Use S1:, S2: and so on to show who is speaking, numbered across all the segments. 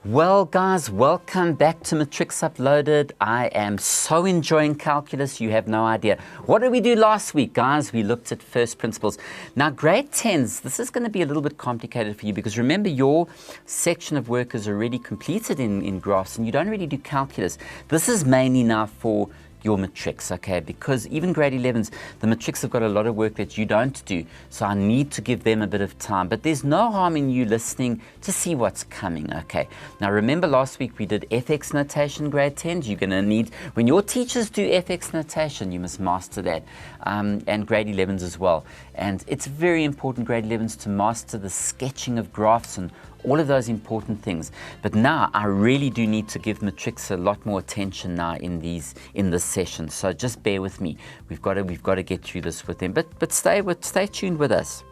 S1: Well, guys, welcome back to Matrix Uploaded. I am so enjoying calculus, you have no idea. What did we do last week, guys? We looked at first principles. Now, grade 10s, this is going to be a little bit complicated for you because remember, your section of work is already completed in graphs and you don't really do calculus. This is mainly now for your matrics, okay, because even grade 11s, the matrics have got a lot of work that you don't do, so I need to give them a bit of time, but there's no harm in you listening to see what's coming, okay. Now remember last week we did FX notation, grade 10s, you're going to need, when your teachers do FX notation, you must master that, and grade 11s as well, and it's very important, grade 11s, to master the sketching of graphs and all of those important things. But now I really do need to give matrics a lot more attention now in this session. So just bear with me. We've got to get through this with them. But stay tuned with us.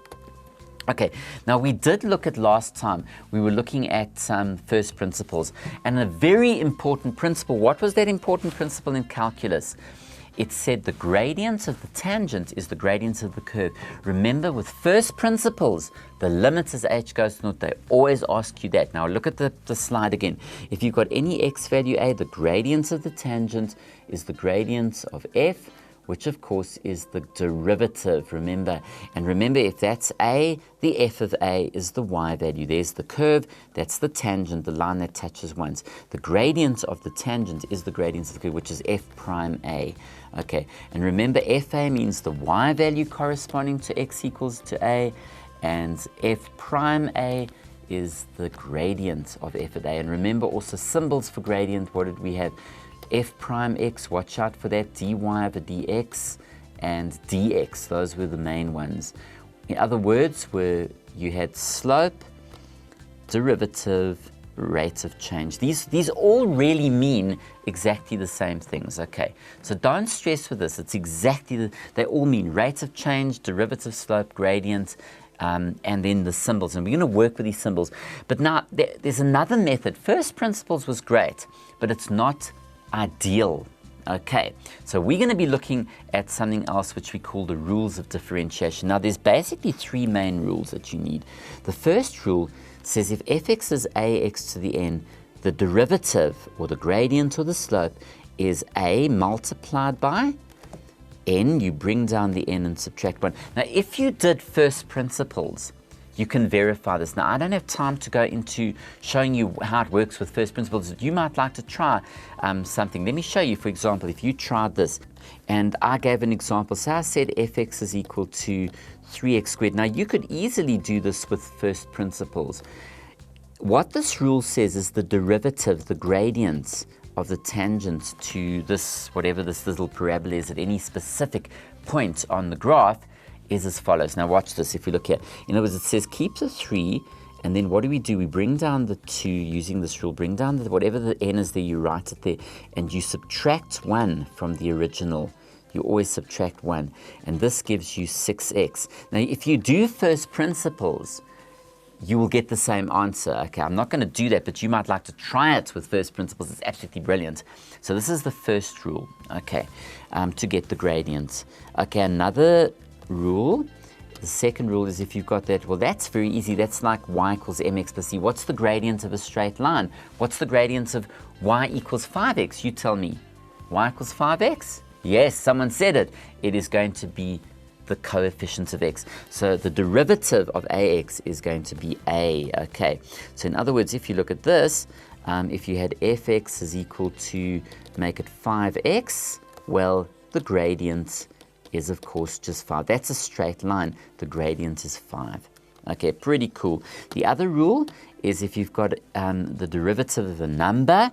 S1: Okay, now we did look at last time. We were looking at first principles and a very important principle. What was that important principle in calculus? It said the gradient of the tangent is the gradient of the curve. Remember, with first principles, the limit as h goes to naught, they always ask you that. Now look at the slide again. If you've got any x value a, the gradient of the tangent is the gradient of f, which of course is the derivative, remember. And remember, if that's a, the f of a is the y value. There's the curve, that's the tangent, the line that touches once. The gradient of the tangent is the gradient of the curve, which is f prime a. Okay, and remember, fa means the y value corresponding to x equals to a, and f prime a is the gradient of f of a. And remember also symbols for gradient, what did we have? F prime x, watch out for that, dy over dx and dx, those were the main ones. In other words, where you had slope, derivative, rate of change. These all really mean exactly the same things, okay? So don't stress with this, it's exactly, they all mean rate of change, derivative, slope, gradient, and then the symbols, and we're going to work with these symbols. But now, there's another method. First principles was great, but it's not ideal. Okay, so we're going to be looking at something else which we call the rules of differentiation. Now there's basically three main rules that you need. The first rule says if fx is ax to the n, the derivative or the gradient or the slope is a multiplied by n. You bring down the n and subtract 1. Now if you did first principles, you can verify this. Now, I don't have time to go into showing you how it works with first principles. You might like to try something. Let me show you, for example, if you tried this, and I gave an example. So I said fx is equal to 3x squared. Now, you could easily do this with first principles. What this rule says is the derivative, the gradient of the tangent to this, whatever this little parabola is at any specific point on the graph, is as follows. Now watch this, if you look here. In other words, it says keep the 3, and then what do? We bring down the 2 using this rule. Bring down whatever the n is there, you write it there, and you subtract 1 from the original. You always subtract 1, and this gives you 6x. Now if you do first principles, you will get the same answer. Okay, I'm not going to do that, but you might like to try it with first principles. It's absolutely brilliant. So this is the first rule, okay, to get the gradient. Okay, another rule, the second rule is if you've got that, well, that's very easy. That's like y equals mx plus c. What's the gradient of a straight line? What's the gradient of y equals 5x? You tell me. Y equals 5x? Yes, someone said it. It is going to be the coefficient of x. So the derivative of ax is going to be a, okay? So in other words, if you look at this, if you had fx is equal to, make it 5x, well, the gradient is of course just 5. That's a straight line. The gradient is 5. Okay, pretty cool. The other rule is if you've got the derivative of a number,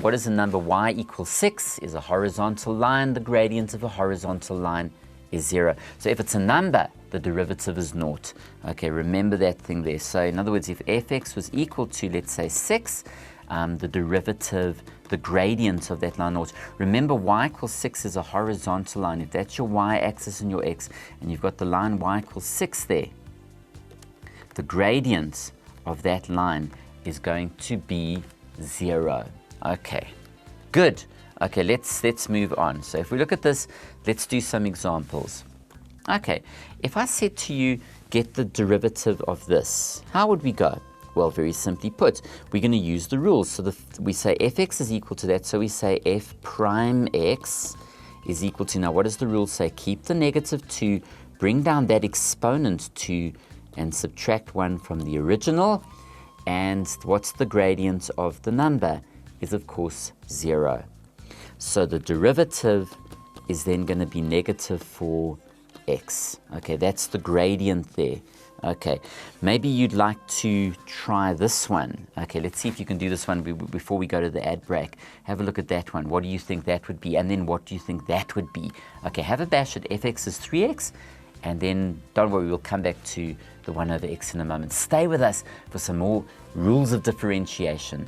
S1: what is a number? Y equals 6 is a horizontal line. The gradient of a horizontal line is 0. So if it's a number, the derivative is 0. Okay, remember that thing there. So in other words, if fx was equal to, let's say, 6, the derivative, the gradient of that line 0. Remember, y equals 6 is a horizontal line. If that's your y-axis and your x, and you've got the line y equals 6 there, the gradient of that line is going to be 0. Okay, good. Okay, let's move on. So if we look at this, let's do some examples. Okay, if I said to you, get the derivative of this, how would we go? Well, very simply put, we're going to use the rules. So we say fx is equal to that, so we say f prime x is equal to, now what does the rule say? Keep the negative 2, bring down that exponent 2, and subtract 1 from the original. And what's the gradient of the number? Is of course 0. So the derivative is then going to be negative 4x. Okay, that's the gradient there. Okay, maybe you'd like to try this one. Okay, let's see if you can do this one before we go to the ad break. Have a look at that one. What do you think that would be? And then what do you think that would be? Okay, have a bash at fx is 3x. And then, don't worry, we'll come back to the 1 over x in a moment. Stay with us for some more rules of differentiation.